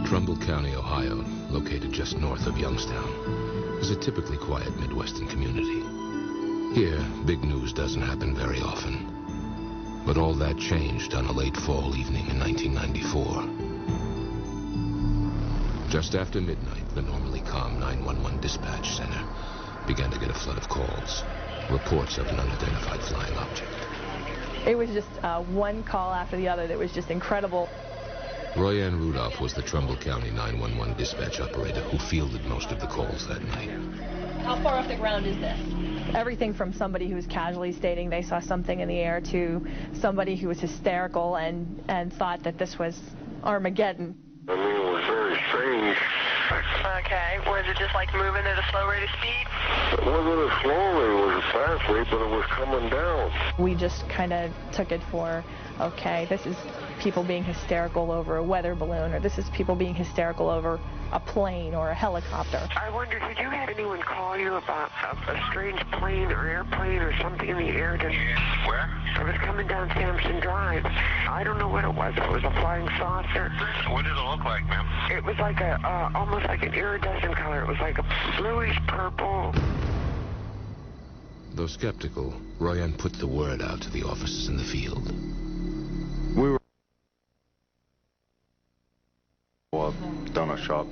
Trumbull County, Ohio, located just north of Youngstown, is a typically quiet Midwestern community. Here, big news doesn't happen very often. But all that changed on a late fall evening in 1994. Just after midnight, the normally calm 911 dispatch center began to get a flood of calls, reports of an unidentified flying object. It was just one call after the other that was just incredible. Royanne Rudolph was the Trumbull County 911 dispatch operator who fielded most of the calls that night. How far off the ground is this? Everything from somebody who was casually stating they saw something in the air to somebody who was hysterical and thought that this was Armageddon. I mean, it was very strange. Okay, was it just like moving at a slow rate of speed? It wasn't a slow rate, it was a fast rate, but it was coming down. We just kind of took it for, okay, this is people being hysterical over a weather balloon, or this is people being hysterical over a plane or a helicopter. I wonder, did you have anyone call you about a strange plane or airplane or something in the air? Where? It was coming down Sampson Drive. I don't know what it was. It was a flying saucer. What did it look like, ma'am? It was like almost like an iridescent color. It was like a bluish purple. Though skeptical, Royanne put the word out to the officers in the field. We were a donut shop,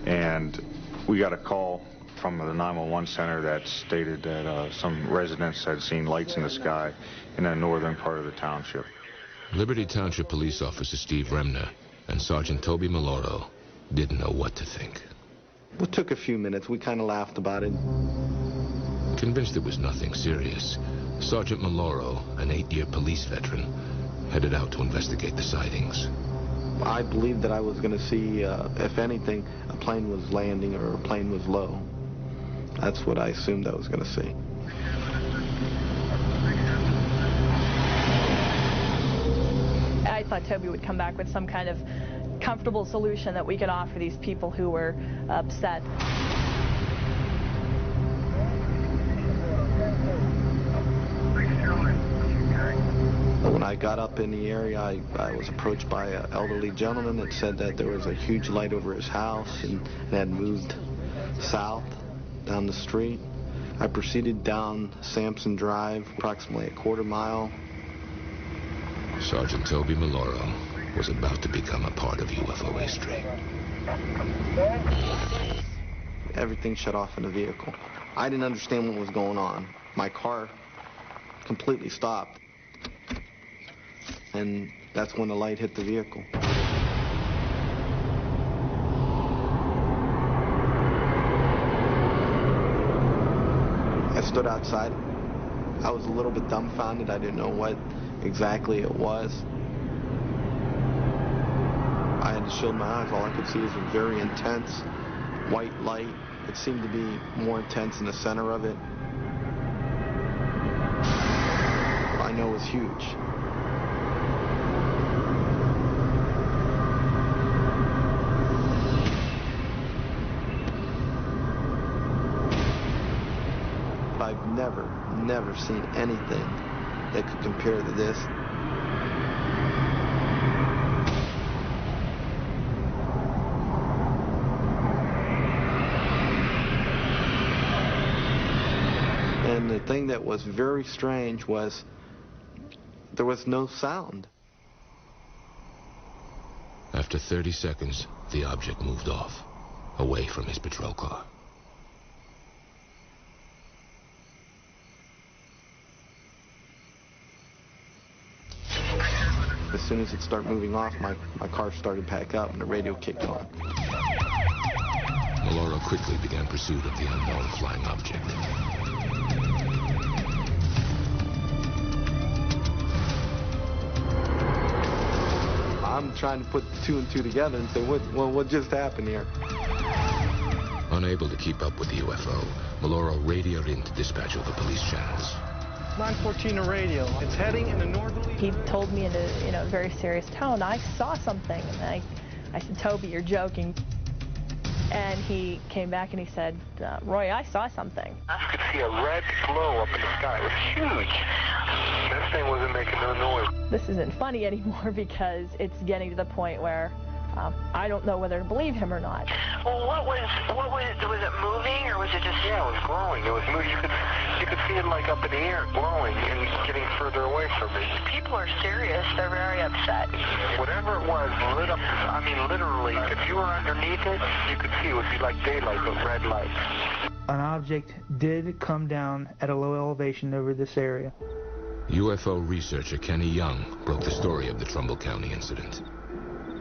and we got a call from the 911 center that stated that some residents had seen lights in the sky in the northern part of the township. Liberty Township Police Officer Steve Remner and Sergeant Toby Meloro didn't know what to think. It took a few minutes. We kind of laughed about it. Convinced it was nothing serious, Sergeant Meloro, an 8-year police veteran, headed out to investigate the sightings. I believed that I was going to see, if anything, a plane was landing or a plane was low. That's what I assumed I was going to see. I thought Toby would come back with some kind of comfortable solution that we could offer these people who were upset. When I got up in the area, I was approached by an elderly gentleman that said that there was a huge light over his house and it had moved south down the street. I proceeded down Sampson Drive, approximately a quarter mile. Sergeant Toby Meloro was about to become a part of UFO history. Everything shut off in the vehicle. I didn't understand what was going on. My car completely stopped. And that's when the light hit the vehicle. I stood outside. I was a little bit dumbfounded. I didn't know what exactly it was. I had to shield my eyes. All I could see was a very intense white light. It seemed to be more intense in the center of it. I know it was huge. I've never seen anything that could compare to this. And the thing that was very strange was there was no sound. After 30 seconds, the object moved off, away from his patrol car. As soon as it started moving off, my car started back up and the radio kicked on. Meloro quickly began pursuit of the unknown flying object. I'm trying to put 2 and 2 together and say, what just happened here? Unable to keep up with the UFO, Meloro radioed in to dispatch over police channels. 914 to radio. It's heading in a northerly... He told me in a very serious tone, I saw something. And I said, Toby, you're joking. And he came back and he said, Roy, I saw something. You could see a red glow up in the sky. It was huge. This thing wasn't making no noise. This isn't funny anymore because it's getting to the point where I don't know whether to believe him or not. Well, was it moving, or was it just... Yeah, it was glowing. It was moving. You could see it like up in the air, glowing and getting further away from me. People are serious. They're very upset. Whatever it was lit up. I mean, literally, if you were underneath it, you could see it would be like daylight, but red lights. An object did come down at a low elevation over this area. UFO researcher Kenny Young broke the story of the Trumbull County incident.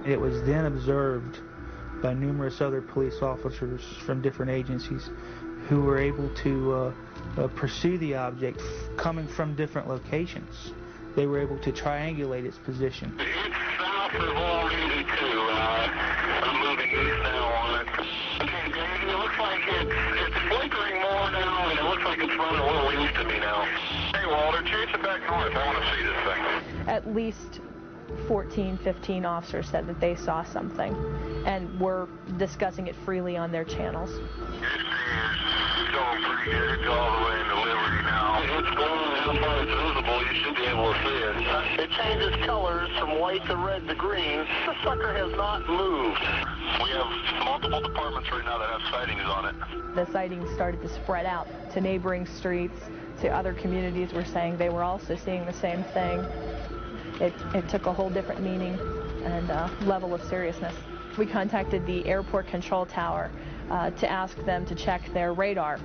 It was then observed by numerous other police officers from different agencies who were able to pursue the object coming from different locations. They were able to triangulate its position. It's south of Ovni too. I'm moving east now on it. Okay, Dave, it looks like it's flickering more now, and it looks like it's running a little east of me now. Hey, Walter, chase it back north. I want to see this thing. At least 14, 15 officers said that they saw something and were discussing it freely on their channels. This thing is going pretty good. It's all the way into Liberty now. It's glowing. How far it's visible, you should be able to see it. It changes colors from white to red to green. The sucker has not moved. We have multiple departments right now that have sightings on it. The sightings started to spread out to neighboring streets, to other communities were saying they were also seeing the same thing. It took a whole different meaning and level of seriousness. We contacted the airport control tower to ask them to check their radar.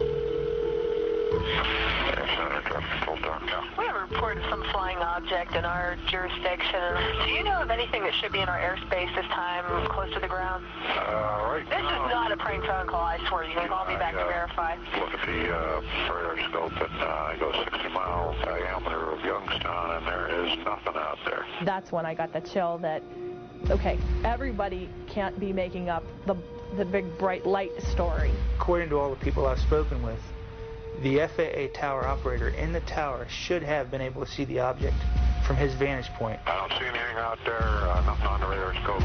We have a report of some flying object in our jurisdiction. Do you know of anything that should be in our airspace this time, close to the ground? Right This now, is not a prank phone call, I swear. You can call me back to verify. Look at the radar scope, and I go 60-mile diameter of Youngstown, and there is nothing out there. That's when I got the chill that, okay, everybody can't be making up the big bright light story. According to all the people I've spoken with, the FAA tower operator in the tower should have been able to see the object from his vantage point. I don't see anything out there, nothing on the radar scope.